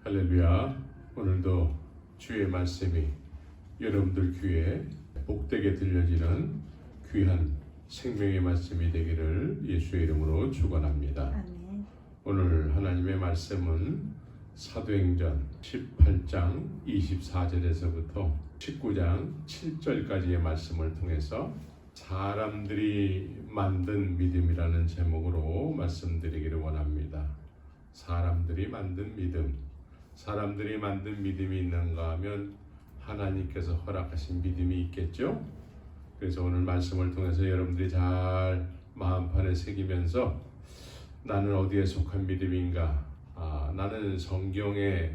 할렐루야. 오늘도 주의 말씀이 여러분들 귀에 복되게 들려지는 귀한 생명의 말씀이 되기를 예수의 이름으로 축원합니다. 아멘. 오늘 하나님의 말씀은 사도행전 18장 24절에서부터 19장 7절까지의 말씀을 통해서 사람들이 만든 믿음이라는 제목으로 말씀드리기를 원합니다. 사람들이 만든 믿음. 사람들이 만든 믿음이 있는가 하면 하나님께서 허락하신 믿음이 있겠죠? 그래서 오늘 말씀을 통해서 여러분들이 잘 마음판에 새기면서 나는 어디에 속한 믿음인가? 나는 성경에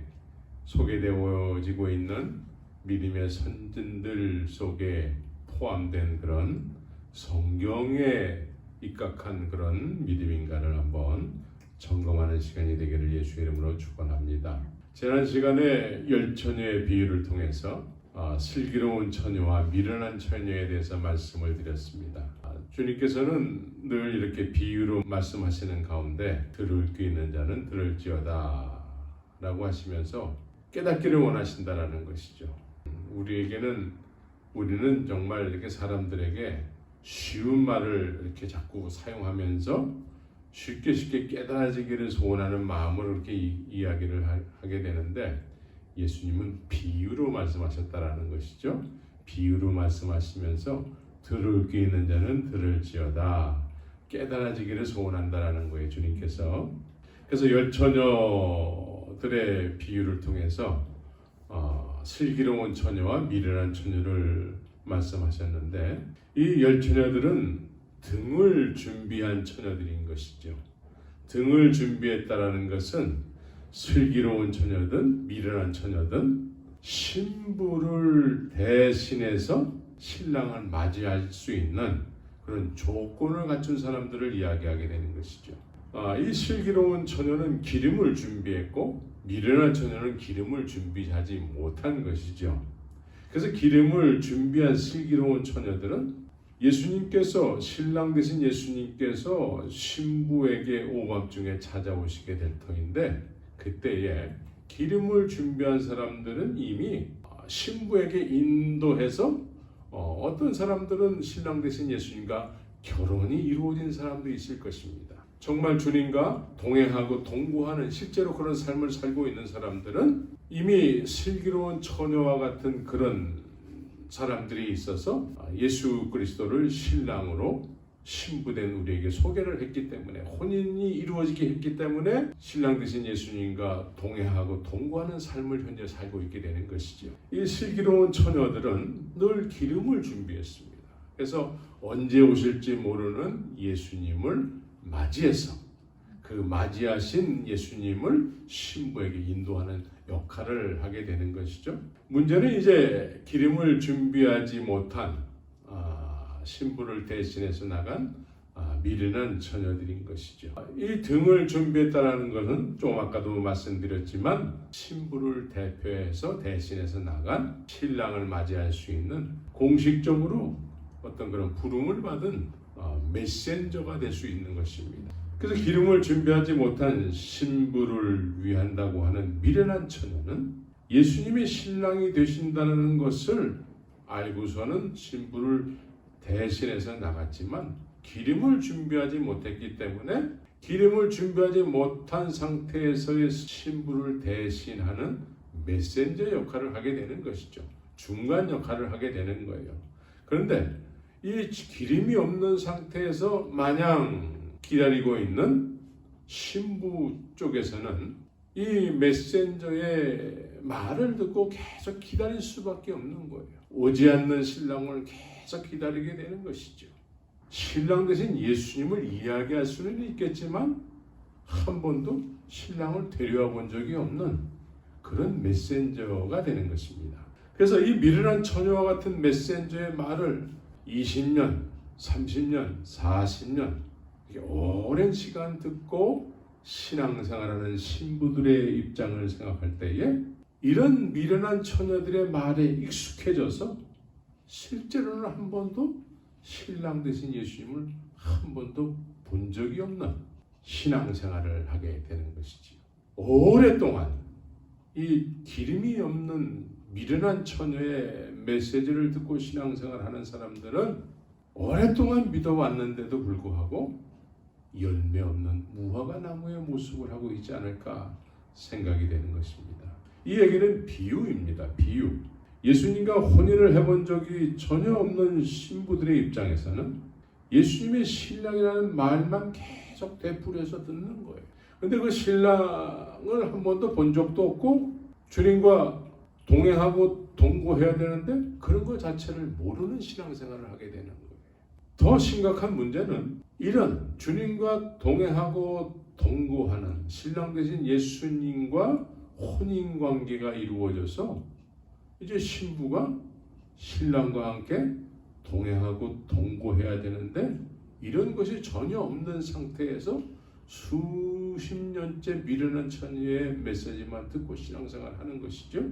소개되어지고 있는 믿음의 선진들 속에 포함된 그런 성경에 입각한 그런 믿음인가를 한번 점검하는 시간이 되기를 예수의 이름으로 축원합니다. 지난 시간에 열처녀의 비유를 통해서 슬기로운 처녀와 미련한 처녀에 대해서 말씀을 드렸습니다. 주님께서는 늘 이렇게 비유로 말씀하시는 가운데 들을 귀 있는 자는 들을지어다 라고 하시면서 깨닫기를 원하신다라는 것이죠. 우리는 정말 이렇게 사람들에게 쉬운 말을 이렇게 자꾸 사용하면서 쉽게 깨달아지기를 소원하는 마음으로 이렇게 이야기를 하게 되는데 예수님은 비유로 말씀하셨다라는 것이죠. 비유로 말씀하시면서 들을 귀 있는 자는 들을지어다. 깨달아지기를 소원한다라는 거예요, 주님께서. 그래서 열처녀들의 비유를 통해서 슬기로운 처녀와 미련한 처녀를 말씀하셨는데 이 열처녀들은 등을 준비한 처녀들인 것이죠. 등을 준비했다라는 것은 슬기로운 처녀든 미련한 처녀든 신부를 대신해서 신랑을 맞이할 수 있는 그런 조건을 갖춘 사람들을 이야기하게 되는 것이죠. 이 슬기로운 처녀는 기름을 준비했고 미련한 처녀는 기름을 준비하지 못한 것이죠. 그래서 기름을 준비한 슬기로운 처녀들은 예수님께서 신랑 되신 예수님께서 신부에게 오밤중에 찾아오시게 될 터인데 그때에 기름을 준비한 사람들은 이미 신부에게 인도해서 어떤 사람들은 신랑 되신 예수님과 결혼이 이루어진 사람도 있을 것입니다. 정말 주님과 동행하고 동거하는 실제로 그런 삶을 살고 있는 사람들은 이미 슬기로운 처녀와 같은 그런 사람들이 있어서 예수 그리스도를 신랑으로 신부된 우리에게 소개를 했기 때문에 혼인이 이루어지게 했기 때문에 신랑 되신 예수님과 동행하고 동거하는 삶을 현재 살고 있게 되는 것이죠. 이 슬기로운 처녀들은 늘 기름을 준비했습니다. 그래서 언제 오실지 모르는 예수님을 맞이해서 그 맞이하신 예수님을 신부에게 인도하는 역할을 하게 되는 것이죠. 문제는 이제 기름을 준비하지 못한 신부를 대신해서 나간 미련한 처녀들인 것이죠. 이 등을 준비했다는 것은 좀 아까도 말씀드렸지만 신부를 대표해서 대신해서 나간 신랑을 맞이할 수 있는 공식적으로 어떤 그런 부름을 받은 메신저가 될 수 있는 것입니다. 그래서 기름을 준비하지 못한 신부를 위한다고 하는 미련한 처녀는 예수님의 신랑이 되신다는 것을 알고서는 신부를 대신해서 나갔지만 기름을 준비하지 못했기 때문에 기름을 준비하지 못한 상태에서의 신부를 대신하는 메신저 역할을 하게 되는 것이죠. 중간 역할을 하게 되는 거예요. 그런데 이 기름이 없는 상태에서 마냥 기다리고 있는 신부 쪽에서는 이 메신저의 말을 듣고 계속 기다릴 수밖에 없는 거예요. 오지 않는 신랑을 계속 기다리게 되는 것이죠. 신랑 대신 예수님을 이야기할 수는 있겠지만 한 번도 신랑을 데려와 본 적이 없는 그런 메신저가 되는 것입니다. 그래서 이 미련한 처녀와 같은 메신저의 말을 20년, 30년, 40년 오랜 시간 듣고 신앙생활하는 신부들의 입장을 생각할 때에 이런 미련한 처녀들의 말에 익숙해져서 실제로는 한 번도 신랑 되신 예수님을 한 번도 본 적이 없는 신앙생활을 하게 되는 것이지요. 오랫동안 이 기름이 없는 미련한 처녀의 메시지를 듣고 신앙생활하는 사람들은 오랫동안 믿어왔는데도 불구하고 열매 없는 무화과 나무의 모습을 하고 있지 않을까 생각이 되는 것입니다. 이 얘기는 비유입니다. 비유. 예수님과 혼인을 해본 적이 전혀 없는 신부들의 입장에서는 예수님의 신랑이라는 말만 계속 되풀이해서 듣는 거예요. 근데 그 신랑을 한 번도 본 적도 없고 주님과 동행하고 동거해야 되는데 그런 것 자체를 모르는 신앙생활을 하게 되는 거예요. 더 심각한 문제는 이런 주님과 동행하고 동거하는 신랑 되신 예수님과 혼인관계가 이루어져서 이제 신부가 신랑과 함께 동행하고 동거해야 되는데 이런 것이 전혀 없는 상태에서 수십 년째 미련한 처녀의 메시지만 듣고 신앙생활하는 것이죠.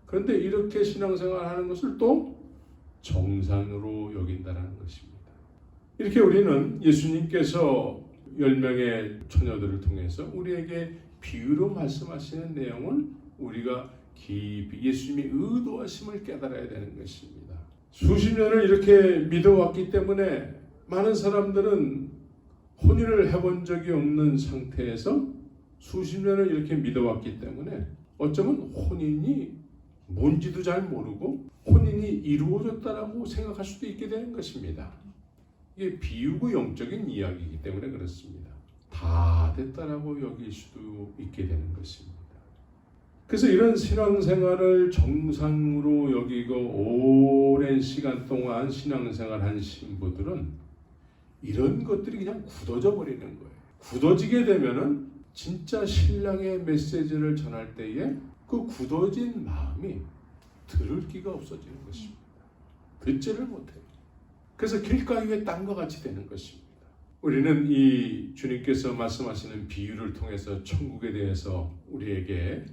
그런데 이렇게 신앙생활하는 것을 또 정상으로 여긴다는 것입니다. 이렇게 우리는 예수님께서 10명의 처녀들을 통해서 우리에게 비유로 말씀하시는 내용을 우리가 깊이 예수님의 의도하심을 깨달아야 되는 것입니다. 수십 년을 이렇게 믿어왔기 때문에 많은 사람들은 혼인을 해본 적이 없는 상태에서 수십 년을 이렇게 믿어왔기 때문에 어쩌면 혼인이 뭔지도 잘 모르고 혼인이 이루어졌다라고 생각할 수도 있게 되는 것입니다. 이게 비유고 영적인 이야기이기 때문에 그렇습니다. 다 됐다라고 여길 수도 있게 되는 것입니다. 그래서 이런 신앙생활을 정상으로 여기고 오랜 시간 동안 신앙생활한 신부들은 이런 것들이 그냥 굳어져 버리는 거예요. 굳어지게 되면은 진짜 신랑의 메시지를 전할 때에 그 굳어진 마음이 들을 기가 없어지는 것입니다. 듣지를 못해요. 그래서 길가에 땅과 같이 되는 것입니다. 우리는 이 주님께서 말씀하시는 비유를 통해서 천국에 대해서 우리에게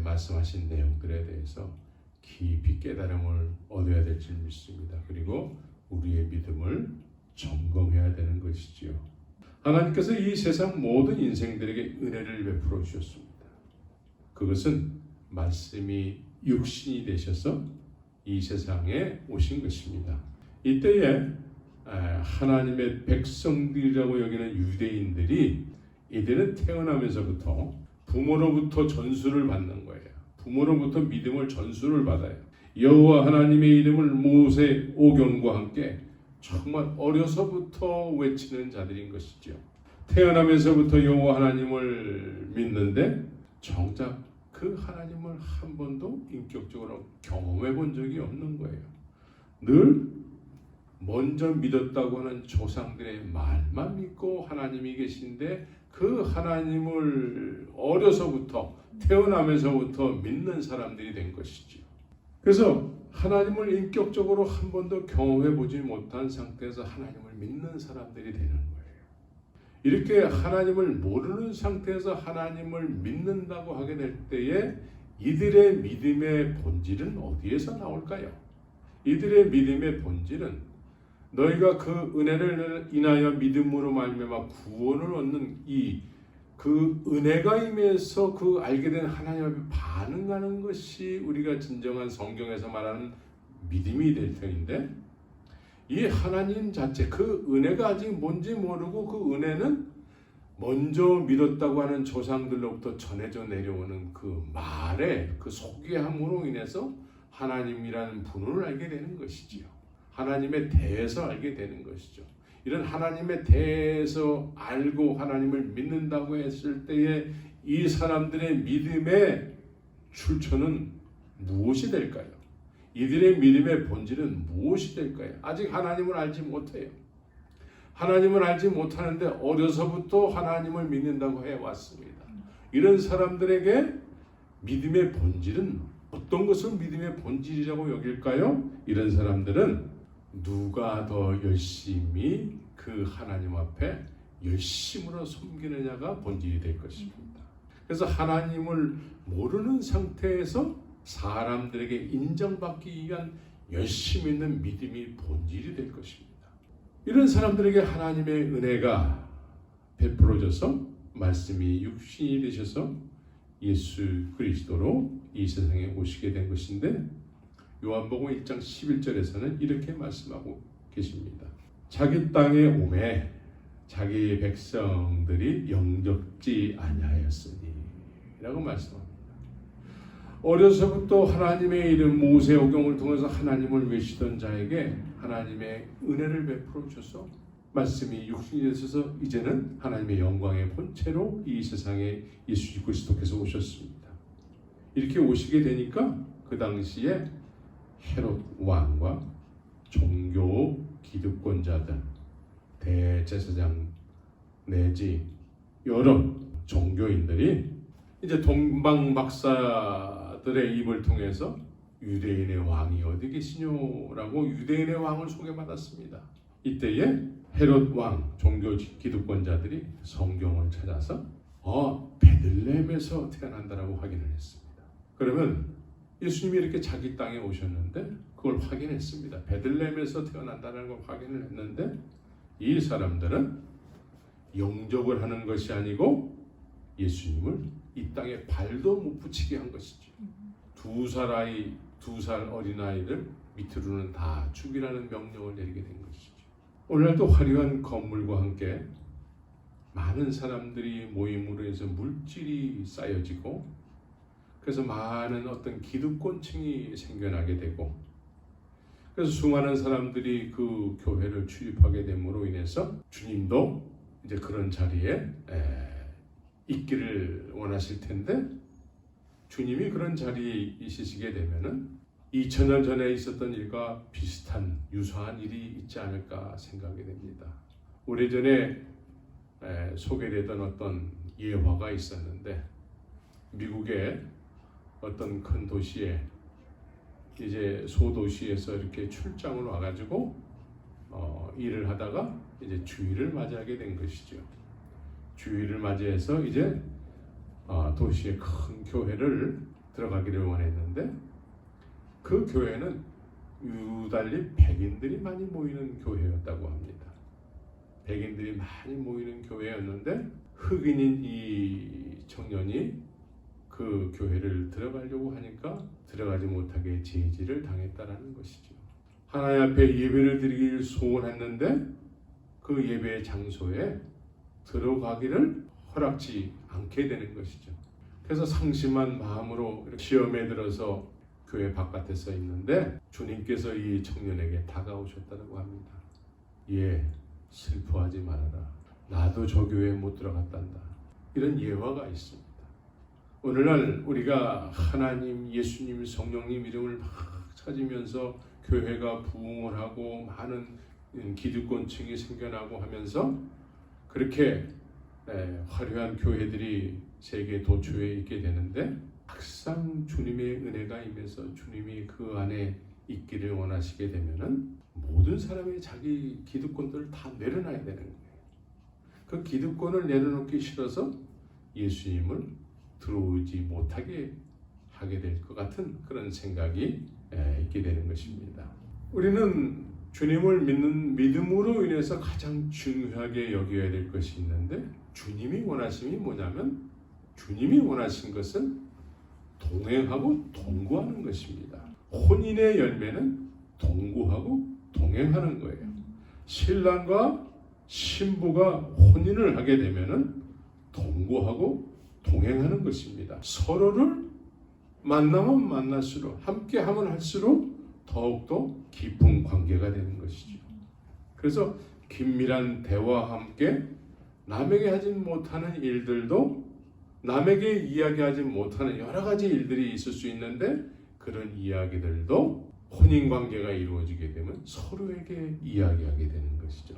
말씀하신 내용들에 대해서 깊이 깨달음을 얻어야 될 줄 믿습니다. 그리고 우리의 믿음을 점검해야 되는 것이지요. 하나님께서 이 세상 모든 인생들에게 은혜를 베풀어 주셨습니다. 그것은 말씀이 육신이 되셔서 이 세상에 오신 것입니다. 이때에 하나님의 백성들이라고 여기는 유대인들이 이들은 태어나면서부터 부모로부터 전수를 받는 거예요. 부모로부터 믿음을 전수를 받아요. 여호와 하나님의 이름을 모세 오경과 함께 정말 어려서부터 외치는 자들인 것이죠. 태어나면서부터 여호와 하나님을 믿는데 정작 그 하나님을 한 번도 인격적으로 경험해 본 적이 없는 거예요. 늘 먼저 믿었다고 하는 조상들의 말만 믿고 하나님이 계신데 그 하나님을 어려서부터 태어나면서부터 믿는 사람들이 된 것이죠. 그래서 하나님을 인격적으로 한 번도 경험해 보지 못한 상태에서 하나님을 믿는 사람들이 되는 거예요. 이렇게 하나님을 모르는 상태에서 하나님을 믿는다고 하게 될 때에 이들의 믿음의 본질은 어디에서 나올까요? 이들의 믿음의 본질은 너희가 그 은혜를 인하여 믿음으로 말미암아 구원을 얻는 그 은혜가 임해서 그 알게 된 하나님 앞에 반응하는 것이 우리가 진정한 성경에서 말하는 믿음이 될 터인데 이 하나님 자체 그 은혜가 아직 뭔지 모르고 그 은혜는 먼저 믿었다고 하는 조상들로부터 전해져 내려오는 그 말에 그 소개함으로 인해서 하나님이라는 분을 알게 되는 것이지요. 하나님에 대해서 알게 되는 것이죠. 이런 하나님에 대해서 알고 하나님을 믿는다고 했을 때에 이 사람들의 믿음의 출처는 무엇이 될까요? 이들의 믿음의 본질은 무엇이 될까요? 아직 하나님을 알지 못해요. 하나님을 알지 못하는데 어려서부터 하나님을 믿는다고 해왔습니다. 이런 사람들에게 믿음의 본질은 어떤 것을 믿음의 본질이라고 여길까요? 이런 사람들은 누가 더 열심히 그 하나님 앞에 열심으로 섬기느냐가 본질이 될 것입니다. 그래서 하나님을 모르는 상태에서 사람들에게 인정받기 위한 열심히 있는 믿음이 본질이 될 것입니다. 이런 사람들에게 하나님의 은혜가 베풀어져서 말씀이 육신이 되셔서 예수 그리스도로 이 세상에 오시게 된 것인데 요한복음 1장 11절에서는 이렇게 말씀하고 계십니다. 자기 땅에 오매 자기 백성들이 영접지 아니하였으니 라고 말씀합니다. 어려서부터 하나님의 이름 모세오경을 통해서 하나님을 외치던 자에게 하나님의 은혜를 베풀어 주셔서 말씀이 육신이 되셔서 이제는 하나님의 영광의 본체로 이 세상에 예수 그리스도께서 오셨습니다. 이렇게 오시게 되니까 그 당시에 헤롯 왕과 종교 기득권자들, 대제사장 내지 여러 종교인들이 이제 동방 박사들의 입을 통해서 유대인의 왕이 어디 계시뇨라고 유대인의 왕을 소개받았습니다. 이때에 헤롯 왕 종교 기득권자들이 성경을 찾아서 베들레헴에서 태어난다라고 확인을 했습니다. 그러면 예수님이 이렇게 자기 땅에 오셨는데 그걸 확인했습니다. 베들레헴에서 태어난다는 걸 확인을 했는데 이 사람들은 영접을 하는 것이 아니고 예수님을 이 땅에 발도 못 붙이게 한 것이죠. 두 살 어린아이들 밑으로는 다 죽이라는 명령을 내리게 된 것이죠. 오늘날도 화려한 건물과 함께 많은 사람들이 모임으로 해서 물질이 쌓여지고 그래서 많은 어떤 기득권층이 생겨나게 되고 그래서 수많은 사람들이 그 교회를 출입하게 됨으로 인해서 주님도 이제 그런 자리에 있기를 원하실 텐데 주님이 그런 자리에 있으시게 되면은 2000년 전에 있었던 일과 비슷한 유사한 일이 있지 않을까 생각이 됩니다. 오래전에 소개되던 어떤 예화가 있었는데 미국의 어떤 큰 도시에 이제 소도시에서 이렇게 출장을 와가지고 일을 하다가 이제 주일을 맞이하게 된 것이죠. 주일을 맞이해서 이제 도시의 큰 교회를 들어가기를 원했는데 그 교회는 유달리 백인들이 많이 모이는 교회였다고 합니다. 백인들이 많이 모이는 교회였는데 흑인인 이 청년이 그 교회를 들어가려고 하니까 들어가지 못하게 제지를 당했다라는 것이죠. 하나님 앞에 예배를 드리기를 소원했는데 그 예배 장소에 들어가기를 허락지 않게 되는 것이죠. 그래서 상심한 마음으로 시험에 들어서 교회 바깥에 서 있는데 주님께서 이 청년에게 다가오셨다고 합니다. 슬퍼하지 말아라. 나도 저 교회에 못 들어갔단다. 이런 예화가 있습니다. 오늘날 우리가 하나님, 예수님, 성령님 이름을 막 찾으면서 교회가 부흥을 하고 많은 기득권층이 생겨나고 하면서 그렇게 화려한 교회들이 세계 도처에 있게 되는데 막상 주님의 은혜가 임해서 주님이 그 안에 있기를 원하시게 되면은 모든 사람이 자기 기득권들을 다 내려놔야 되는 거예요. 그 기득권을 내려놓기 싫어서 예수님을 들어오지 못하게 하게 될 것 같은 그런 생각이 있게 되는 것입니다. 우리는 주님을 믿는 믿음으로 인해서 가장 중요하게 여겨야 될 것이 있는데 주님이 원하심이 뭐냐면 주님이 원하신 것은 동행하고 동거하는 것입니다. 혼인의 열매는 동거하고 동행하는 거예요. 신랑과 신부가 혼인을 하게 되면은 동거하고 동행하는 것입니다. 서로를 만나면 만날수록 함께 하면 할수록 더욱더 깊은 관계가 되는 것이죠. 그래서 긴밀한 대화와 함께 남에게 하지 못하는 일들도 남에게 이야기하지 못하는 여러 가지 일들이 있을 수 있는데 그런 이야기들도 혼인관계가 이루어지게 되면 서로에게 이야기하게 되는 것이죠.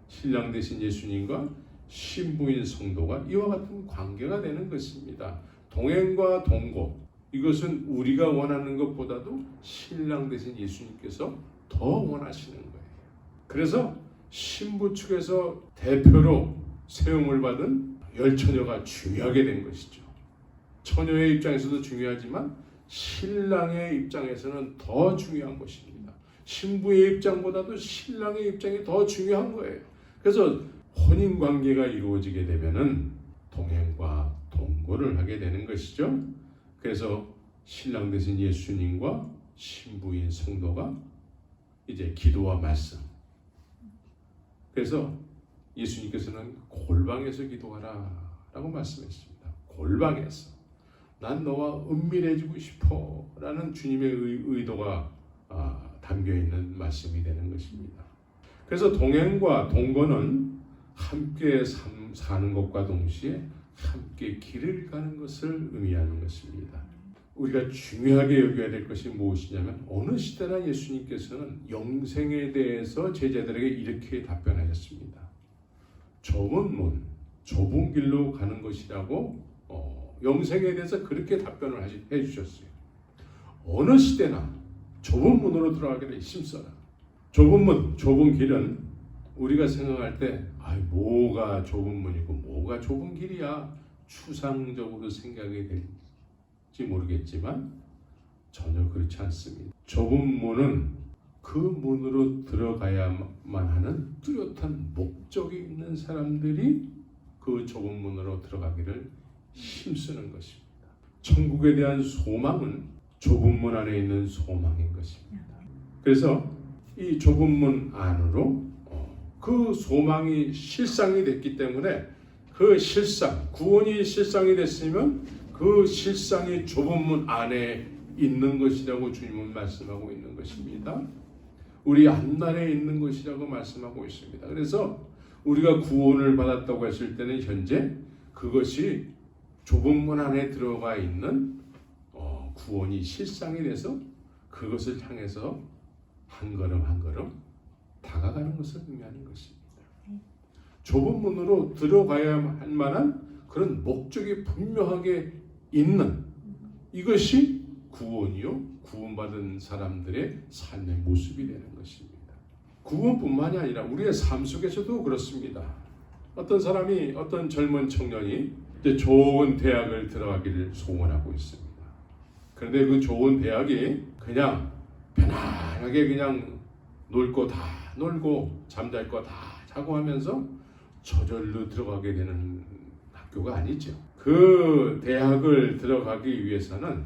신랑 되신 예수님과 신부인 성도가 이와 같은 관계가 되는 것입니다. 동행과 동거, 이것은 우리가 원하는 것보다도 신랑 되신 예수님께서 더 원하시는 거예요. 그래서 신부 측에서 대표로 세움을 받은 열처녀가 중요하게 된 것이죠. 처녀의 입장에서도 중요하지만 신랑의 입장에서는 더 중요한 것입니다. 신부의 입장보다도 신랑의 입장이 더 중요한 거예요. 그래서 혼인관계가 이루어지게 되면은 동행과 동거를 하게 되는 것이죠. 그래서 신랑 되신 예수님과 신부인 성도가 이제 기도와 말씀. 그래서 예수님께서는 골방에서 기도하라 라고 말씀했습니다. 골방에서. 난 너와 은밀해지고 싶어 라는 주님의 의도가 담겨있는 말씀이 되는 것입니다. 그래서 동행과 동거는 함께 사는 것과 동시에 함께 길을 가는 것을 의미하는 것입니다. 우리가 중요하게 여겨야 될 것이 무엇이냐면 어느 시대나 예수님께서는 영생에 대해서 제자들에게 이렇게 답변하셨습니다. 좁은 문, 좁은 길로 가는 것이라고 영생에 대해서 그렇게 답변을 해주셨어요. 어느 시대나 좁은 문으로 들어가기를 힘써라. 좁은 문, 좁은 길은 우리가 생각할 때 뭐가 좁은 문이고 뭐가 좁은 길이야 추상적으로 생각이 될지 모르겠지만 전혀 그렇지 않습니다. 좁은 문은 그 문으로 들어가야만 하는 뚜렷한 목적이 있는 사람들이 그 좁은 문으로 들어가기를 힘쓰는 것입니다. 천국에 대한 소망은 좁은 문 안에 있는 소망인 것입니다. 그래서 이 좁은 문 안으로 그 소망이 실상이 됐기 때문에 그 실상, 구원이 실상이 됐으면 그 실상이 좁은 문 안에 있는 것이라고 주님은 말씀하고 있는 것입니다. 우리 앞날에 있는 것이라고 말씀하고 있습니다. 그래서 우리가 구원을 받았다고 했을 때는 현재 그것이 좁은 문 안에 들어가 있는 구원이 실상이 돼서 그것을 향해서 한 걸음 한 걸음 다가가는 것을 의미하는 것입니다. 좁은 문으로 들어가야 할 만한 그런 목적이 분명하게 있는 이것이 구원이요 구원받은 사람들의 삶의 모습이 되는 것입니다. 구원뿐만이 아니라 우리의 삶 속에서도 그렇습니다. 어떤 젊은 청년이 이제 좋은 대학을 들어가기를 소원하고 있습니다. 그런데 그 좋은 대학이 그냥 편안하게 그냥 놀 거 다 놀고 잠잘 거 다 자고 하면서 저절로 들어가게 되는 학교가 아니죠. 그 대학을 들어가기 위해서는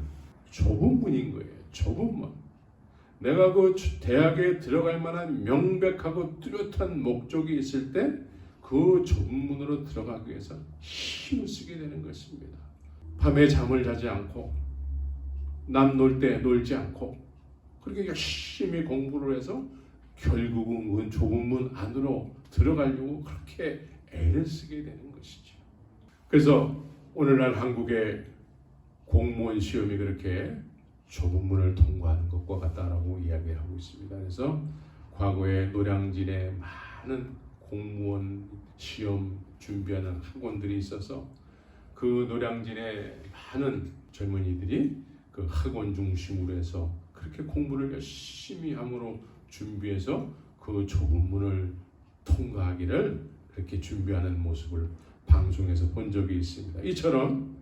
좁은 문인 거예요. 좁은 문. 내가 그 대학에 들어갈 만한 명백하고 뚜렷한 목적이 있을 때 그 좁은 문으로 들어가기 위해서 힘을 쓰게 되는 것입니다. 밤에 잠을 자지 않고 남 놀 때 놀지 않고 그렇게 열심히 공부를 해서 결국은 그 좁은 문 안으로 들어가려고 그렇게 애를 쓰게 되는 것이죠. 그래서 오늘날 한국의 공무원 시험이 그렇게 좁은 문을 통과하는 것과 같다라고 이야기를 하고 있습니다. 그래서 과거에 노량진에 많은 공무원 시험 준비하는 학원들이 있어서 그 노량진에 많은 젊은이들이 그 학원 중심으로 해서 그렇게 공부를 열심히 함으로 준비해서 그 좁은 문을 통과하기를 그렇게 준비하는 모습을 방송에서 본 적이 있습니다. 이처럼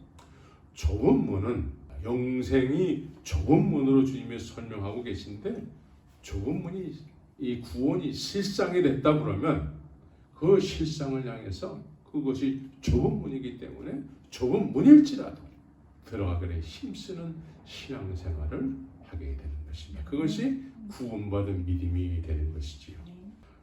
좁은 문은 영생이 좁은 문으로 주님이 설명하고 계신데 좁은 문이 이 구원이 실상이 됐다 그러면 그 실상을 향해서 그것이 좁은 문이기 때문에 좁은 문일지라도 들어가기에 힘쓰는 신앙생활을 하게 되는 것입니다. 그것이 구원받은 믿음이 되는 것이지요.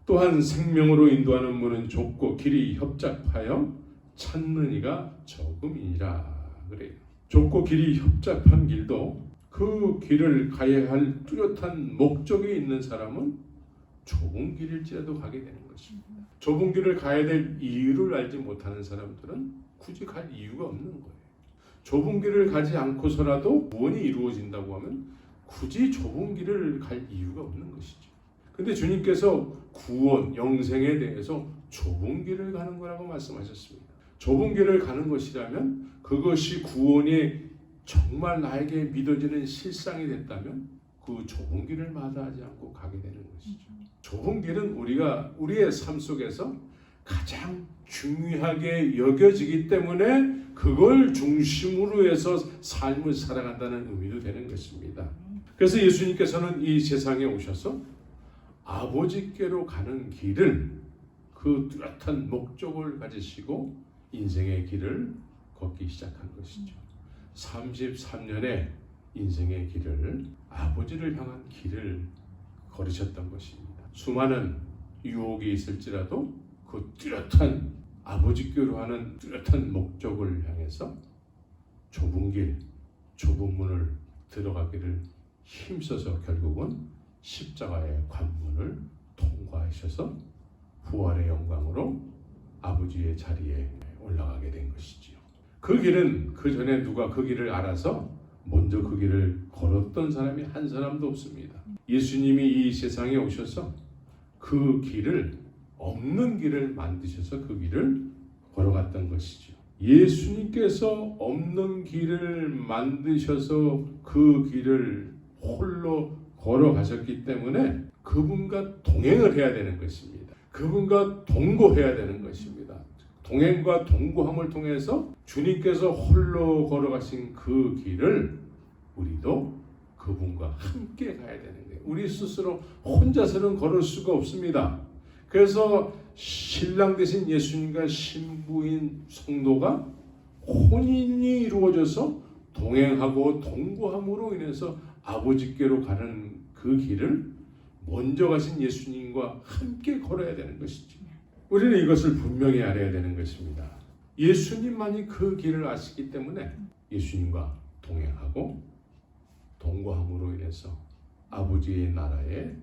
또한 생명으로 인도하는 문은 좁고 길이 협잡하여 찾는 이가 적음이니라 그래요. 좁고 길이 협잡한 길도 그 길을 가야 할 뚜렷한 목적이 있는 사람은 좁은 길일지라도 가게 되는 것입니다. 좁은 길을 가야 될 이유를 알지 못하는 사람들은 굳이 갈 이유가 없는 거예요. 좁은 길을 가지 않고서라도 구원이 이루어진다고 하면 굳이 좁은 길을 갈 이유가 없는 것이죠. 근데 주님께서 구원, 영생에 대해서 좁은 길을 가는 거라고 말씀하셨습니다. 좁은 길을 가는 것이라면 그것이 구원이 정말 나에게 믿어지는 실상이 됐다면 그 좁은 길을 마다하지 않고 가게 되는 것이죠. 좁은 길은 우리의 삶 속에서 가장 중요하게 여겨지기 때문에 그걸 중심으로 해서 삶을 살아간다는 의미도 되는 것입니다. 그래서 예수님께서는 이 세상에 오셔서 아버지께로 가는 길을 그 뚜렷한 목적을 가지시고 인생의 길을 걷기 시작한 것이죠. 33년의 인생의 길을, 아버지를 향한 길을 걸으셨던 것입니다. 수많은 유혹이 있을지라도 그 뚜렷한 아버지께로 하는 뚜렷한 목적을 향해서 좁은 길, 좁은 문을 들어가기를 힘써서 결국은 십자가의 관문을 통과하셔서 부활의 영광으로 아버지의 자리에 올라가게 된 것이지요. 그 길은 그 전에 누가 그 길을 알아서 먼저 그 길을 걸었던 사람이 한 사람도 없습니다. 예수님이 이 세상에 오셔서 그 길을, 없는 길을 만드셔서 그 길을 걸어갔던 것이죠. 예수님께서 없는 길을 만드셔서 그 길을 홀로 걸어가셨기 때문에 그분과 동행을 해야 되는 것입니다. 그분과 동거해야 되는 것입니다. 동행과 동거함을 통해서 주님께서 홀로 걸어가신 그 길을 우리도 그분과 함께 가야 되는 거예요. 우리 스스로 혼자서는 걸을 수가 없습니다. 그래서 신랑 되신 예수님과 신부인 성도가 혼인이 이루어져서 동행하고 동거함으로 인해서 아버지께로 가는 그 길을 먼저 가신 예수님과 함께 걸어야 되는 것이죠. 우리는 이것을 분명히 알아야 되는 것입니다. 예수님만이 그 길을 아시기 때문에 예수님과 동행하고 동거함으로 인해서 아버지의 나라에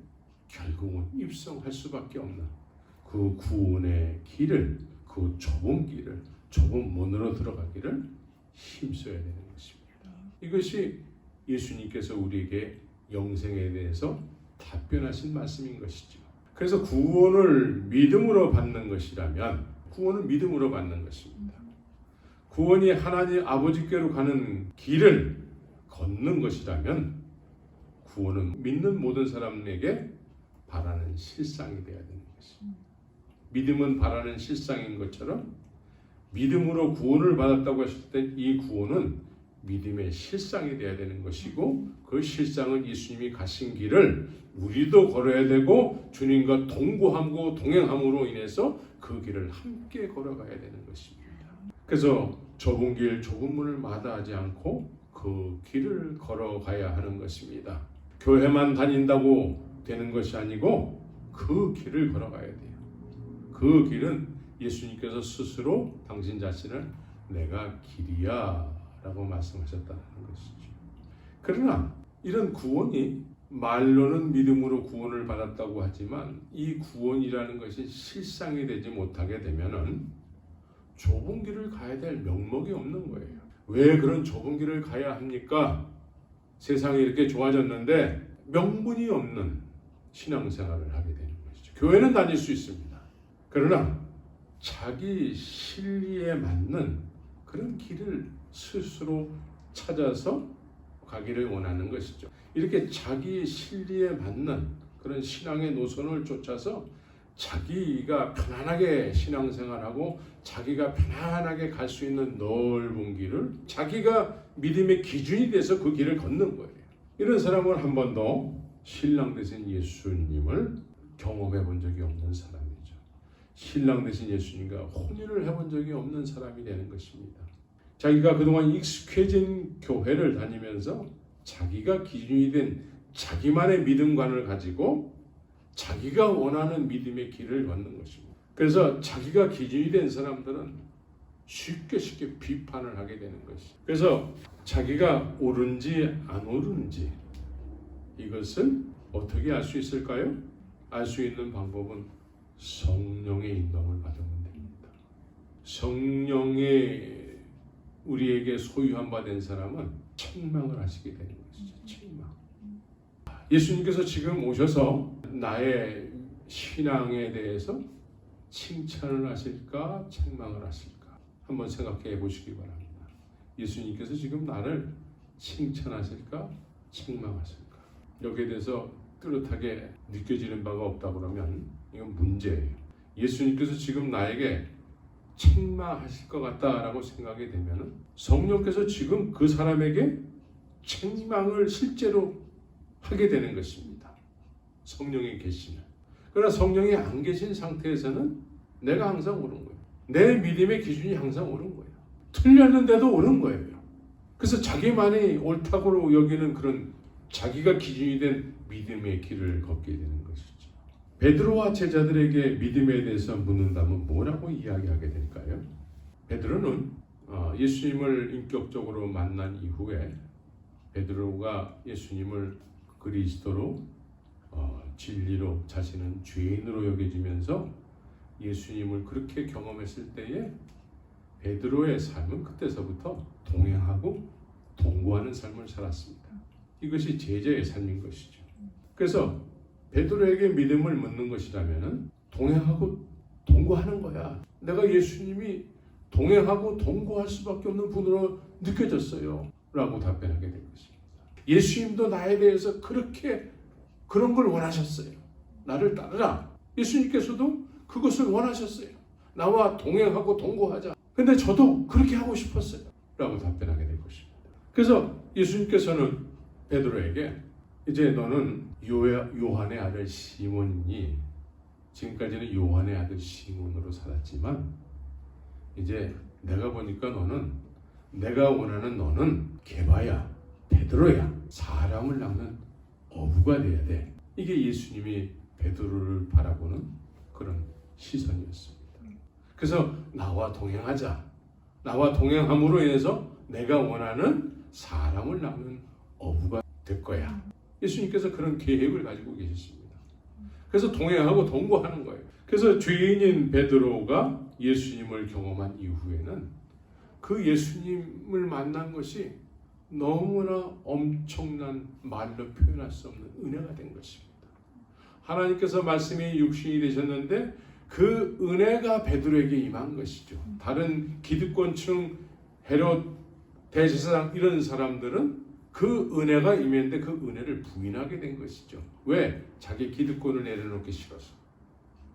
결국은 입성할 수밖에 없는 그 구원의 길을, 그 좁은 길을, 좁은 문으로 들어가기를 힘써야 되는 것입니다. 이것이 예수님께서 우리에게 영생에 대해서 답변하신 말씀인 것이죠. 그래서 구원을 믿음으로 받는 것이라면, 구원은 믿음으로 받는 것입니다. 구원이 하나님 아버지께로 가는 길을 걷는 것이라면 구원은 믿는 모든 사람에게 바라는 실상이 되어야 되는 것입니다. 믿음은 바라는 실상인 것처럼 믿음으로 구원을 받았다고 했을 때 이 구원은 믿음의 실상이 되어야 되는 것이고, 그 실상은 예수님이 가신 길을 우리도 걸어야 되고 주님과 동거하고 동행함으로 인해서 그 길을 함께 걸어가야 되는 것입니다. 그래서 좁은 길, 좁은 문을 마다하지 않고 그 길을 걸어가야 하는 것입니다. 교회만 다닌다고 되는 것이 아니고 그 길을 걸어가야 돼요. 그 길은 예수님께서 스스로 당신 자신을 내가 길이야 라고 말씀하셨다는 것이죠. 그러나 이런 구원이 말로는 믿음으로 구원을 받았다고 하지만 이 구원이라는 것이 실상이 되지 못하게 되면은 좁은 길을 가야 될 명목이 없는 거예요. 왜 그런 좁은 길을 가야 합니까? 세상이 이렇게 좋아졌는데 명분이 없는 신앙생활을 하게 되는 것이죠. 교회는 다닐 수 있습니다. 그러나 자기 신리에 맞는 그런 길을 스스로 찾아서 가기를 원하는 것이죠. 이렇게 자기 신리에 맞는 그런 신앙의 노선을 쫓아서 자기가 편안하게 신앙생활하고 자기가 편안하게 갈 수 있는 넓은 길을 자기가 믿음의 기준이 돼서 그 길을 걷는 거예요. 이런 사람은 한 번도 신랑 되신 예수님을 경험해 본 적이 없는 사람이죠. 신랑 되신 예수님과 혼인을 해본 적이 없는 사람이 되는 것입니다. 자기가 그동안 익숙해진 교회를 다니면서 자기가 기준이 된 자기만의 믿음관을 가지고 자기가 원하는 믿음의 길을 걷는 것입니다. 그래서 자기가 기준이 된 사람들은 쉽게 비판을 하게 되는 것이죠. 그래서 자기가 옳은지 안 옳은지 이것을 어떻게 알 수 있을까요? 알 수 있는 방법은 성령의 인도를 받으면 됩니다. 성령의 우리에게 소유한 바 된 사람은 책망을 하시게 되는 것이죠. 책망. 예수님께서 지금 오셔서 나의 신앙에 대해서 칭찬을 하실까 책망을 하실까 한번 생각해 보시기 바랍니다. 예수님께서 지금 나를 칭찬하실까 책망하실까? 여기에 대해서 뚜렷하게 느껴지는 바가 없다 그러면 이건 문제예요. 예수님께서 지금 나에게 책망하실 것 같다라고 생각이 되면 성령께서 지금 그 사람에게 책망을 실제로 하게 되는 것입니다. 성령이 계시면. 그러나 성령이 안 계신 상태에서는 내가 항상 옳은 거예요. 내 믿음의 기준이 항상 옳은 거예요. 틀렸는데도 옳은 거예요. 그래서 자기만이 옳다고 여기는 그런 자기가 기준이 된 믿음의 길을 걷게 되는 것이죠. 베드로와 제자들에게 믿음에 대해서 묻는다면 뭐라고 이야기하게 될까요? 베드로는 예수님을 인격적으로 만난 이후에 베드로가 예수님을 그리스도로 진리로 자신은 죄인으로 여겨지면서 예수님을 그렇게 경험했을 때에 베드로의 삶은 그때서부터 동행하고 동거하는 삶을 살았습니다. 이것이 제자의 삶인 것이죠. 그래서 베드로에게 믿음을 묻는 것이라면 동행하고 동거하는 거야. 내가 예수님이 동행하고 동거할 수밖에 없는 분으로 느껴졌어요 라고 답변하게 된 것입니다. 예수님도 나에 대해서 그런 걸 원하셨어요. 나를 따르라. 예수님께서도 그것을 원하셨어요. 나와 동행하고 동거하자. 근데 저도 그렇게 하고 싶었어요 라고 답변하게 된 것입니다. 그래서 예수님께서는 베드로에게 이제 너는 요한의 아들 시몬이니 지금까지는 요한의 아들 시몬으로 살았지만 이제 내가 보니까 내가 원하는 너는 게바야, 베드로야. 사람을 낚는 어부가 돼야 돼. 이게 예수님이 베드로를 바라보는 그런 시선이었습니다. 그래서 나와 동행하자. 나와 동행함으로 인해서 내가 원하는 사람을 낚는 어부가 될 거야. 예수님께서 그런 계획을 가지고 계셨습니다. 그래서 동행하고 동거하는 거예요. 그래서 죄인인 베드로가 예수님을 경험한 이후에는 그 예수님을 만난 것이 너무나 엄청난 말로 표현할 수 없는 은혜가 된 것입니다. 하나님께서 말씀이 육신이 되셨는데 그 은혜가 베드로에게 임한 것이죠. 다른 기득권층, 헤롯, 대제사장 이런 사람들은 그 은혜가 임했는데 그 은혜를 부인하게 된 것이죠. 왜? 자기 기득권을 내려놓기 싫어서.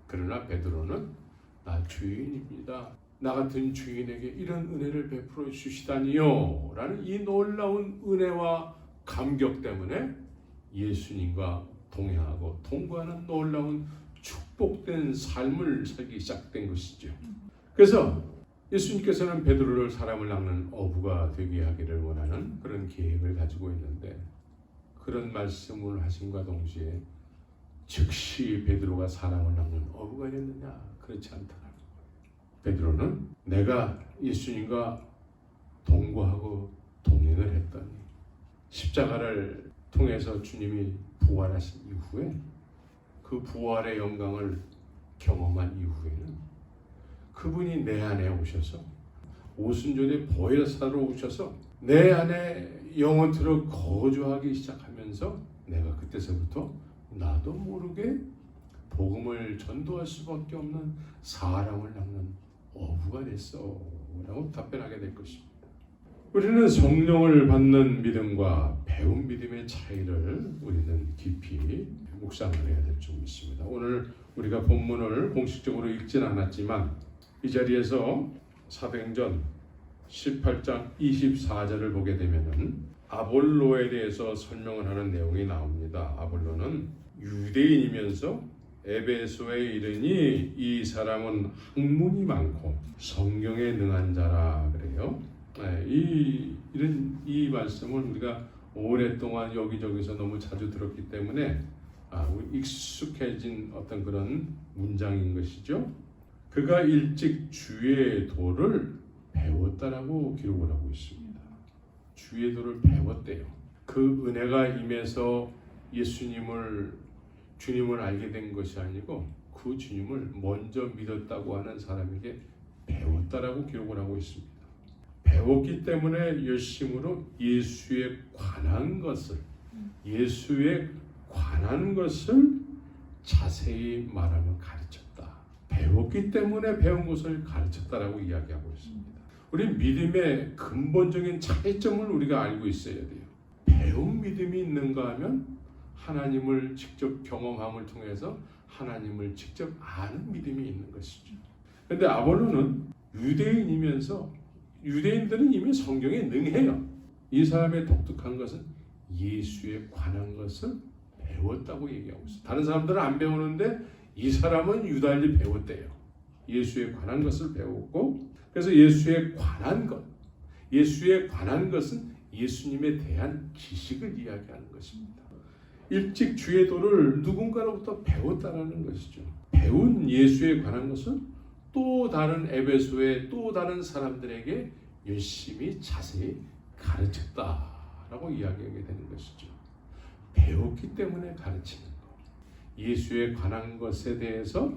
그러나 베드로는 나 죄인입니다. 나 같은 죄인에게 이런 은혜를 베풀어 주시다니요 라는 이 놀라운 은혜와 감격 때문에 예수님과 동행하고 동거하는 놀라운 축복된 삶을 살기 시작된 것이죠. 그래서 예수님께서는 베드로를 사람을 낚는 어부가 되게 하기를 원하는 그런 계획을 가지고 있는데 그런 말씀을 하심과 동시에 즉시 베드로가 사람을 낚는 어부가 됐느냐? 그렇지 않더라고요. 베드로는 내가 예수님과 동거하고 동행을 했더니 십자가를 통해서 주님이 부활하신 이후에 그 부활의 영광을 경험한 이후에는 그분이 내 안에 오셔서 오순절에 보혜사로 오셔서 내 안에 영원토록 거주하기 시작하면서 내가 그때서부터 나도 모르게 복음을 전도할 수밖에 없는 사람을 낚는 어부가 됐어 라고 답변하게 될 것입니다. 우리는 성령을 받는 믿음과 배운 믿음의 차이를 우리는 깊이 묵상을 해야 될 줄 믿습니다. 오늘 우리가 본문을 공식적으로 읽진 않았지만 이 자리에서 사도행전 18장 24절을 보게 되면은 아볼로에 대해서 설명을 하는 내용이 나옵니다. 아볼로는 유대인이면서 에베소에 이르니 이 사람은 학문이 많고 성경에 능한 자라 그래요. 이 말씀을 우리가 오랫동안 여기저기서 너무 자주 들었기 때문에 익숙해진 어떤 그런 문장인 것이죠. 그가 일찍 주의 도를 배웠다라고 기록을 하고 있습니다. 주의 도를 배웠대요. 그 은혜가 임해서 주님을 알게 된 것이 아니고 그 주님을 먼저 믿었다고 하는 사람에게 배웠다라고 기록을 하고 있습니다. 배웠기 때문에 열심으로 예수에 관한 것을 자세히 말하며 가르쳤다. 배웠기 때문에 배운 것을 가르쳤다라고 이야기하고 있습니다. 우리 믿음의 근본적인 차이점을 우리가 알고 있어야 돼요. 배운 믿음이 있는가 하면 하나님을 직접 경험함을 통해서 하나님을 직접 아는 믿음이 있는 것이죠. 그런데 아볼로는 유대인이면서 유대인들은 이미 성경에 능해요. 이 사람의 독특한 것은 예수에 관한 것을 배웠다고 얘기하고 있어요. 다른 사람들은 안 배우는데 이 사람은 유달리 배웠대요. 예수에 관한 것을 배웠고 그래서 예수에 관한 것은 예수님에 대한 지식을 이야기하는 것입니다. 일찍 주의 도를 누군가로부터 배웠다라는 것이죠. 배운 예수에 관한 것은 또 다른 에베소의 또 다른 사람들에게 열심히 자세히 가르쳤다라고 이야기하게 되는 것이죠. 배웠기 때문에 가르치는 것. 예수에 관한 것에 대해서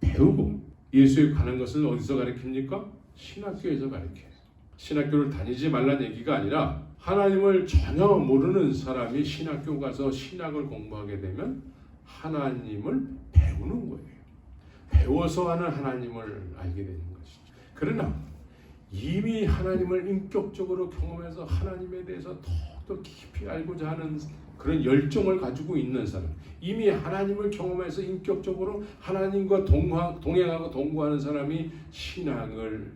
배우고, 예수에 관한 것은 어디서 가르칩니까? 신학교에서 가르쳐요. 신학교를 다니지 말라는 얘기가 아니라 하나님을 전혀 모르는 사람이 신학교 가서 신학을 공부하게 되면 하나님을 배우는 거예요. 배워서 하는 하나님을 알게 되는 것이죠. 그러나 이미 하나님을 인격적으로 경험해서 하나님에 대해서 더욱더 깊이 알고자 하는 그런 열정을 가지고 있는 사람, 이미 하나님을 경험해서 인격적으로 하나님과 동행하고 동거하는 사람이 신앙을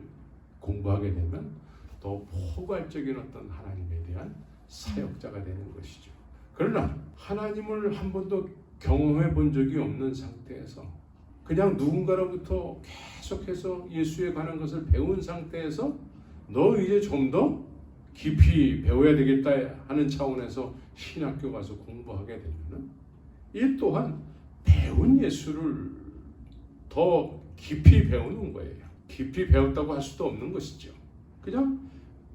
공부하게 되면 더 포괄적인 어떤 하나님에 대한 사역자가 되는 것이죠. 그러나 하나님을 한 번도 경험해 본 적이 없는 상태에서 그냥 누군가로부터 계속해서 예수에 관한 것을 배운 상태에서 너 이제 좀 더 깊이 배워야 되겠다 하는 차원에서 신학교 가서 공부하게 되면은 이 또한 배운 예수를 더 깊이 배우는 거예요. 깊이 배웠다고 할 수도 없는 것이죠. 그냥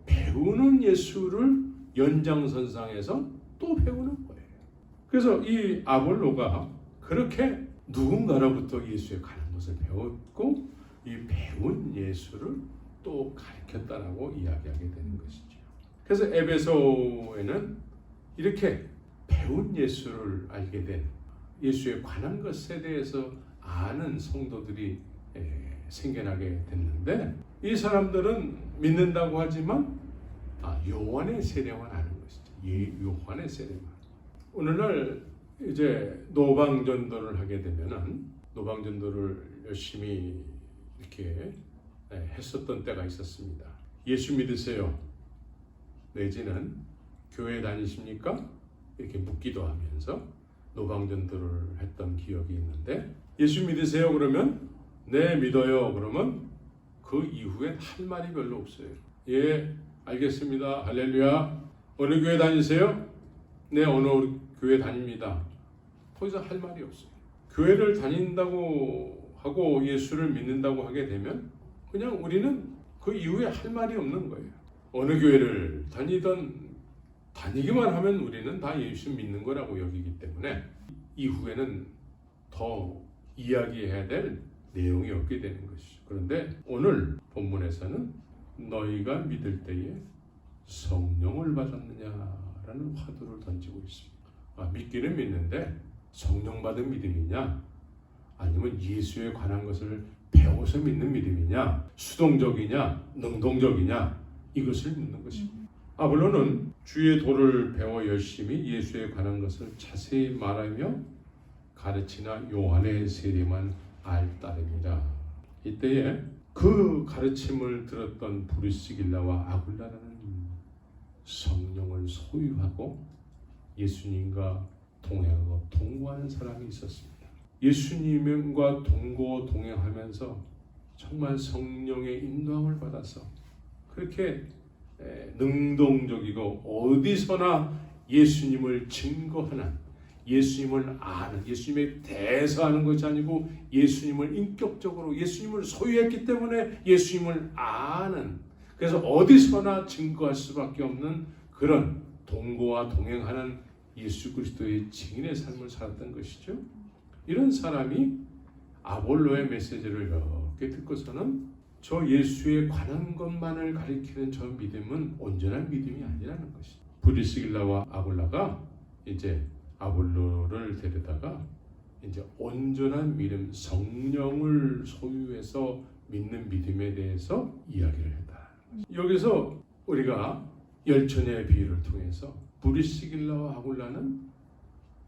배우는 예수를 연장선상에서 또 배우는 거예요. 그래서 이 아볼로가 그렇게 누군가로부터 예수에 관한 것을 배웠고 이 배운 예수를 또 가르쳤다라고 이야기하게 되는 것이죠. 그래서 에베소에는 이렇게 배운 예수를 알게 된, 예수에 관한 것에 대해서 아는 성도들이 생겨나게 됐는데, 이 사람들은 믿는다고 하지만 요한의 세례만 아는 것이죠. 요한의 세례만. 오늘날 이제 노방전도를 하게 되면은 노방전도를 열심히 이렇게 했었던 때가 있었습니다. 예수 믿으세요? 내지는 교회 다니십니까? 이렇게 묻기도 하면서 노방전도를 했던 기억이 있는데, 예수 믿으세요? 그러면 네 믿어요. 그러면 그 이후엔 할 말이 별로 없어요. 예, 알겠습니다. 할렐루야. 어느 교회 다니세요? 네, 어느 교회 다닙니다. 거기서 할 말이 없어요. 교회를 다닌다고 하고 예수를 믿는다고 하게 되면 그냥 우리는 그 이후에 할 말이 없는 거예요. 어느 교회를 다니기만 하면 우리는 다 예수 믿는 거라고 여기기 때문에 이후에는 더 이야기해야 될 내용이 없게 되는 것이죠. 그런데 오늘 본문에서는 너희가 믿을 때에 성령을 받았느냐라는 화두를 던지고 있습니다. 믿기는 믿는데 성령 받은 믿음이냐, 아니면 예수에 관한 것을 배워서 믿는 믿음이냐, 수동적이냐 능동적이냐, 이것을 묻는 것입니다. 아볼로는 주의 도를 배워 열심히 예수에 관한 것을 자세히 말하며 가르치나 요한의 세례만 알 따름이라. 이때에 그 가르침을 들었던 브리스길라와 아굴라라는 성령을 소유하고 예수님과 동행하고 동거하는 사람이 있었습니다. 예수님과 동행하면서 정말 성령의 인도함을 받아서 그렇게 능동적이고 어디서나 예수님을 증거하는, 예수님을 아는, 예수님에 대해서 하는 것이 아니고 예수님을 인격적으로 예수님을 소유했기 때문에 예수님을 아는, 그래서 어디서나 증거할 수밖에 없는 그런 동거와 동행하는 예수 그리스도의 증인의 삶을 살았던 것이죠. 이런 사람이 아볼로의 메시지를 이렇게 듣고서는 저 예수에 관한 것만을 가리키는 저 믿음은 온전한 믿음이 아니라는 것이죠. 브리스길라와 아굴라가 이제 아볼로를 데려다가 이제 온전한 믿음, 성령을 소유해서 믿는 믿음에 대해서 이야기를 했다. 여기서 우리가 열처녀의 비유를 통해서 브리스길라와 아굴라는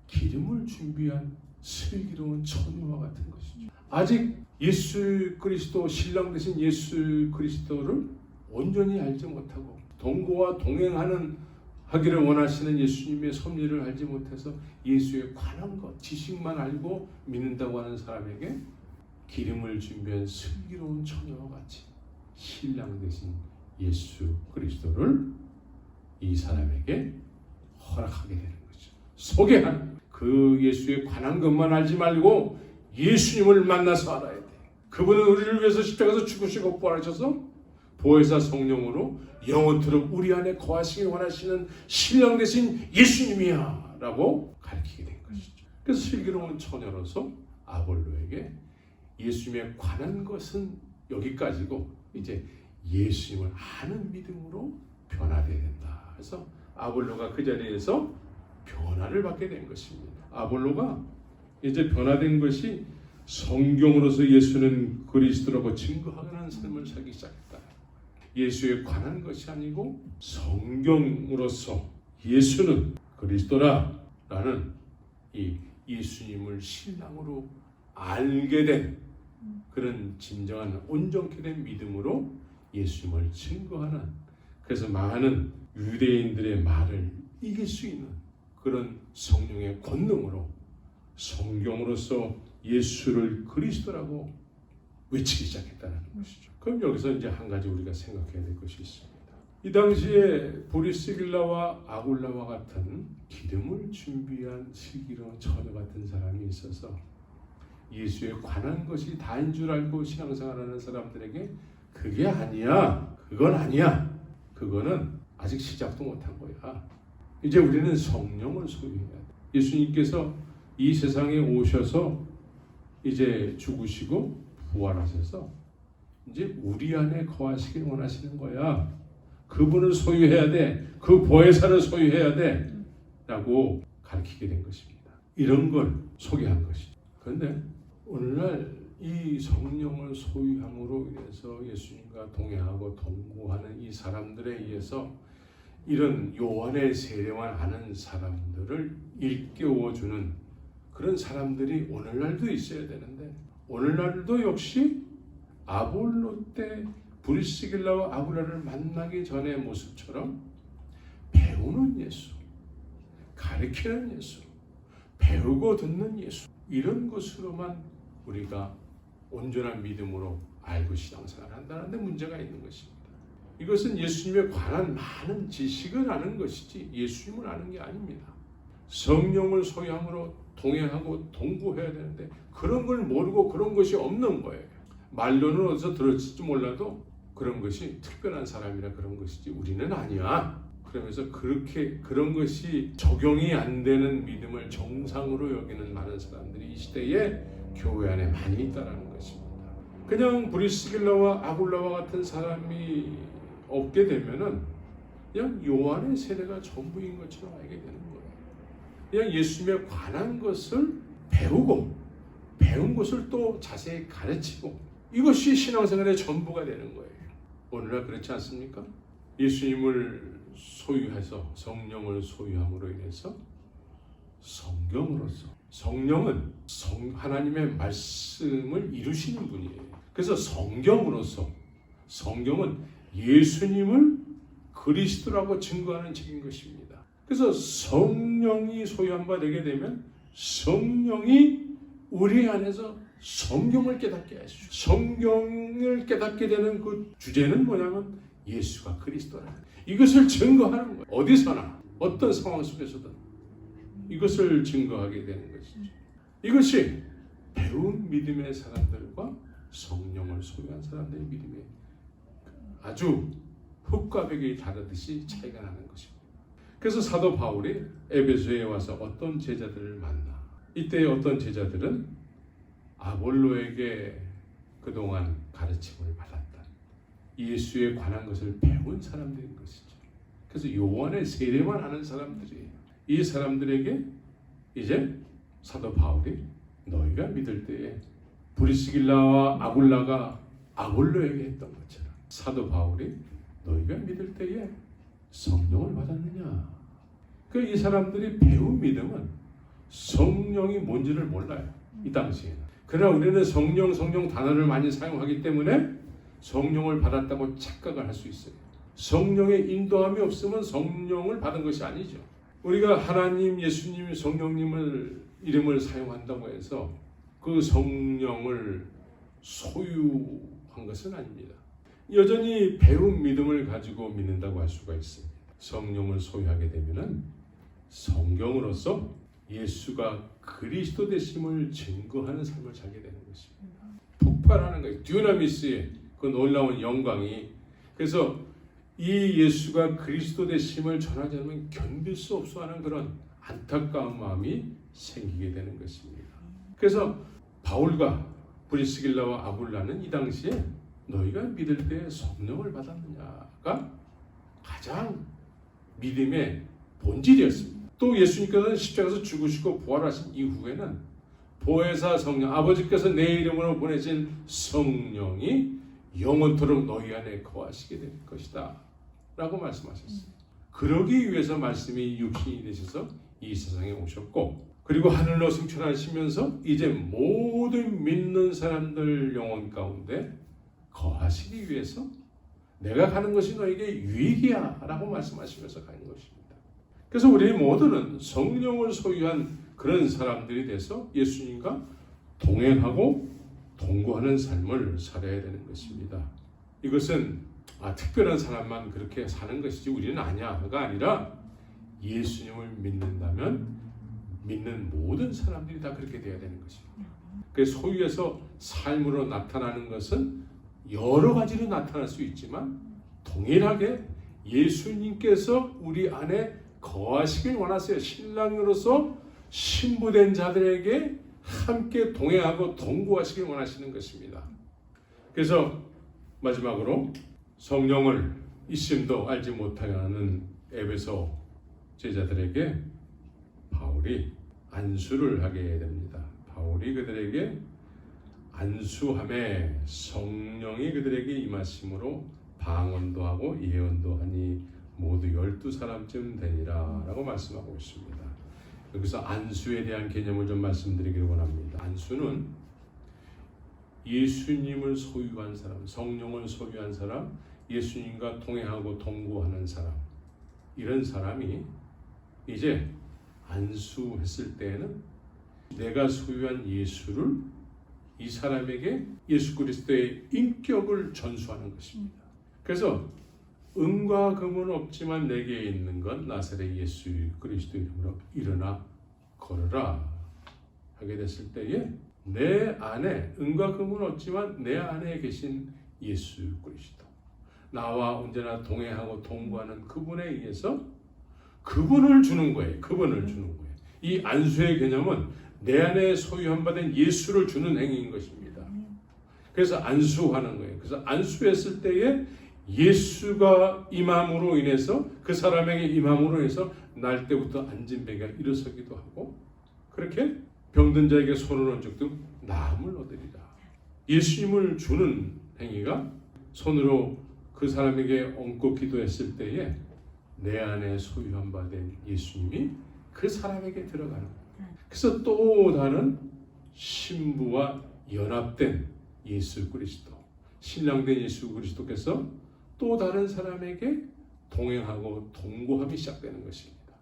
기름을 준비한 슬기로운 처녀와 같은 것이죠. 아직 예수 그리스도, 신랑 되신 예수 그리스도를 온전히 알지 못하고 동거와 동행하는 하기를 원하시는 예수님의 섭리를 알지 못해서 예수에 관한 것, 지식만 알고 믿는다고 하는 사람에게 기름을 준비한 슬기로운 처녀와 같이 신랑 되신 예수 그리스도를 이 사람에게 허락하게 되는 거죠. 소개하는 그 예수에 관한 것만 알지 말고 예수님을 만나서 알아야 돼. 그분은 우리를 위해서 십자가에서 죽으시고 부활하셔서 보혜사 성령으로 영원토록 우리 안에 거하시기 원하시는 신랑 되신 예수님이야 라고 가르치게 된 것이죠. 그래서 슬기로운 처녀로서 아볼로에게 예수님에 관한 것은 여기까지고 이제 예수님을 아는 믿음으로 변화되어야 된다. 그래서 아볼로가 그 자리에서 변화를 받게 된 것입니다. 아볼로가 이제 변화된 것이 성경으로서 예수는 그리스도라고 증거하는 삶을 살기 시작했다. 예수에 관한 것이 아니고 성경으로서 예수는 그리스도라라는 이 예수님을 신앙으로 알게 된 그런 진정한 온전케 된 믿음으로 예수님을 증거하는, 그래서 많은 유대인들의 말을 이길 수 있는 그런 성령의 권능으로 성경으로서 예수를 그리스도라고 외치기 시작했다는 것이죠. 그럼 여기서 이제 한 가지 우리가 생각해야 될 것이 있습니다. 이 당시에 브리스길라와 아굴라와 같은 기름을 준비한 슬기로운 처녀 같은 사람이 있어서 예수에 관한 것이 다인 줄 알고 신앙생활하는 사람들에게 그게 아니야, 그건 아니야, 그거는 아직 시작도 못한 거야. 이제 우리는 성령을 소유해야 돼. 예수님께서 이 세상에 오셔서 이제 죽으시고 부활하셔서 이제 우리 안에 거하시길 원하시는 거야. 그분을 소유해야 돼. 그 보혜사를 소유해야 돼. 라고 가르치게 된 것입니다. 이런 걸 소개한 것이죠. 그런데 오늘날 이 성령을 소유함으로 인해서 예수님과 동행하고 동거하는 이 사람들에 의해서 이런 요한의 세례만 아는 사람들을 일깨워주는 그런 사람들이 오늘날도 있어야 되는데, 오늘날도 역시 아볼로 때 브리스길라와 아굴라를 만나기 전의 모습처럼 배우는 예수, 가르치는 예수, 배우고 듣는 예수, 이런 것으로만 우리가 온전한 믿음으로 알고 신앙생활을 한다는 데 문제가 있는 것입니다. 이것은 예수님에 관한 많은 지식을 아는 것이지 예수님을 아는 게 아닙니다. 성령을 소유함으로 동행하고 동거해야 되는데 그런 걸 모르고 그런 것이 없는 거예요. 말로는 어디서 들었을지 몰라도 그런 것이 특별한 사람이라 그런 것이지 우리는 아니야. 그러면서 그렇게 그런 것이 적용이 안 되는 믿음을 정상으로 여기는 많은 사람들이 이 시대에 교회 안에 많이 있다는 것입니다. 그냥 브리스길라와 아굴라와 같은 사람이 없게 되면은 그냥 요한의 세례가 전부인 것처럼 알게 되는 거예요. 그냥 예수님에 관한 것을 배우고 배운 것을 또 자세히 가르치고 이것이 신앙생활의 전부가 되는 거예요. 오늘날 그렇지 않습니까? 예수님을 소유해서 성령을 소유함으로 인해서 성경으로서, 성령은 하나님의 말씀을 이루시는 분이에요. 그래서 성경으로서, 성경은 예수님을 그리스도라고 증거하는 책인 것입니다. 그래서 성령이 소유한 바 되게 되면 성령이 우리 안에서 성경을 깨닫게 하시죠. 성경을 깨닫게 되는 그 주제는 뭐냐면 예수가 그리스도라는 이것을 증거하는 거예요. 어디서나 어떤 상황 속에서든 이것을 증거하게 되는 것이죠. 이것이 배운 믿음의 사람들과 성령을 소유한 사람들의 믿음의 아주 흙과 벽이 다르듯이 차이가 나는 것입니다. 그래서 사도 바울이 에베소에 와서 어떤 제자들을 만나, 이때 어떤 제자들은 아볼로에게 그동안 가르침을 받았다. 예수에 관한 것을 배운 사람들인 것이죠. 그래서 요한의 세례만 아는 사람들이에요. 이 사람들에게 이제 사도 바울이 너희가 믿을 때에 브리스길라와 아굴라가 아볼로에게 했던 것처럼 사도 바울이 너희가 믿을 때에 성령을 받았느냐. 이 사람들이 배운 믿음은 성령이 뭔지를 몰라요. 이 당시에는. 그러나 우리는 성령 단어를 많이 사용하기 때문에 성령을 받았다고 착각을 할 수 있어요. 성령의 인도함이 없으면 성령을 받은 것이 아니죠. 우리가 하나님, 예수님, 성령님을 이름을 사용한다고 해서 그 성령을 소유한 것은 아닙니다. 여전히 배운 믿음을 가지고 믿는다고 할 수가 있습니다. 성령을 소유하게 되면은 성경으로서 예수가 그리스도 되심을 증거하는 삶을 살게 되는 것입니다. 폭발하는 거예요. 듀나미스의 그 놀라운 영광이. 그래서 이 예수가 그리스도 되심을 전하지 않으면 견딜 수 없어 하는 그런 안타까운 마음이 생기게 되는 것입니다. 그래서 바울과 브리스길라와 아굴라는 이 당시에 너희가 믿을 때 성령을 받았느냐가 가장 믿음의 본질이었습니다. 또 예수님께서는 십자가에서 죽으시고 부활하신 이후에는 보혜사 성령, 아버지께서 내 이름으로 보내신 성령이 영원토록 너희 안에 거하시게 될 것이다 라고 말씀하셨습니다. 그러기 위해서 말씀이 육신이 되셔서 이 세상에 오셨고, 그리고 하늘로 승천하시면서 이제 모든 믿는 사람들 영혼 가운데 거하시기 위해서 내가 가는 것이 너에게 유익이야 라고 말씀하시면서 가는 것입니다. 그래서 우리 모두는 성령을 소유한 그런 사람들이 돼서 예수님과 동행하고 동거하는 삶을 살아야 되는 것입니다. 이것은 특별한 사람만 그렇게 사는 것이지 우리는 아니야가 아니라 예수님을 믿는다면 믿는 모든 사람들이 다 그렇게 돼야 되는 것입니다. 그 소유에서 삶으로 나타나는 것은 여러 가지로 나타날 수 있지만 동일하게 예수님께서 우리 안에 거하시길 원하세요. 신랑으로서 신부된 자들에게 함께 동행하고 동거하시길 원하시는 것입니다. 그래서 마지막으로 성령을 있음도 알지 못하는 에베소 제자들에게 바울이 안수를 하게 됩니다. 바울이 그들에게 안수함에 성령이 그들에게 임하심으로 방언도 하고 예언도 하니 모두 12사람쯤 되니라 라고 말씀하고 있습니다. 여기서 안수에 대한 개념을 좀 말씀드리기를 원합니다. 안수는 예수님을 소유한 사람, 성령을 소유한 사람, 예수님과 동행하고 동거하는 사람, 이런 사람이 이제 안수했을 때에는 내가 소유한 예수를 이 사람에게 예수 그리스도의 인격을 전수하는 것입니다. 그래서 은과 금은 없지만 내게 있는 건 나사렛 예수 그리스도 이름으로 일어나 걸어라 하게 됐을 때에 내 안에 은과 금은 없지만 내 안에 계신 예수 그리스도, 나와 언제나 동행하고 동거하는 그분에 의해서 그분을 주는 거예요. 그분을 주는 거예요. 이 안수의 개념은 내 안에 소유한 바 된 예수를 주는 행위인 것입니다. 그래서 안수하는 거예요. 그래서 안수했을 때에 예수가 임함으로 인해서 그 사람에게 임함으로 인해서 날 때부터 앉은 배가 일어서기도 하고, 그렇게 병든 자에게 손을 얹은 적도 나음을 얻으리라. 예수님을 주는 행위가 손으로 그 사람에게 얹고 기도했을 때에 내 안에 소유한 바 된 예수님이 그 사람에게 들어가는 거예요. 그래서 또 다른 신부와 연합된 예수 그리스도, 신랑된 예수 그리스도께서 또 다른 사람에게 동행하고 동거함이 시작되는 것입니다.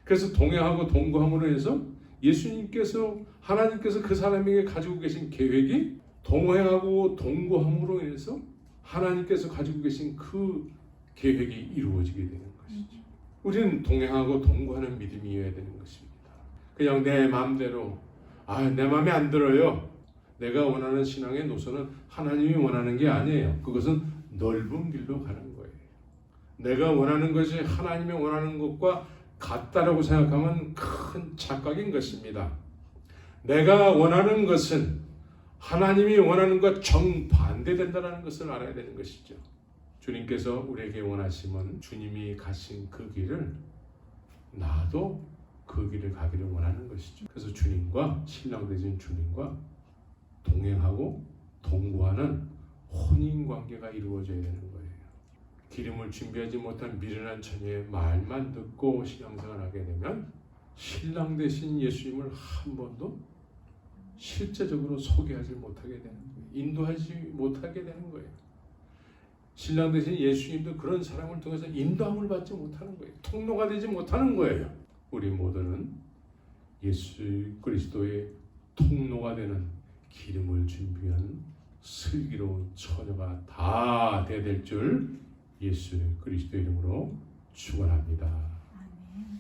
그래서 동행하고 동거함으로 해서 예수님께서, 하나님께서 그 사람에게 가지고 계신 계획이 동행하고 동거함으로 인해서 하나님께서 가지고 계신 그 계획이 이루어지게 되는 것이죠. 우리는 동행하고 동거하는 믿음이어야 되는 것입니다. 그냥 내 마음대로 내 마음에 안 들어요. 내가 원하는 신앙의 노선은 하나님이 원하는 게 아니에요. 그것은 넓은 길로 가는 거예요. 내가 원하는 것이 하나님이 원하는 것과 같다라고 생각하면 큰 착각인 것입니다. 내가 원하는 것은 하나님이 원하는 것과 정반대된다는 것을 알아야 되는 것이죠. 주님께서 우리에게 원하시면 주님이 가신 그 길을 나도 그 길을 가기를 원하는 것이죠. 그래서 주님과, 신랑 되신 주님과 동행하고 동거하는 혼인관계가 이루어져야 되는 거예요. 기름을 준비하지 못한 미련한 처녀의 말만 듣고 신앙생활을 하게 되면 신랑 되신 예수님을 한 번도 실제적으로 소개하지 못하게 되는 거예요. 인도하지 못하게 되는 거예요. 신랑 되신 예수님도 그런 사람을 통해서 인도함을 받지 못하는 거예요. 통로가 되지 못하는 거예요. 우리 모두는 예수 그리스도의 통로가 되는 기름을 준비한 슬기로운 처녀가 다 되야 될 줄 예수 그리스도 이름으로 축원합니다. 아멘.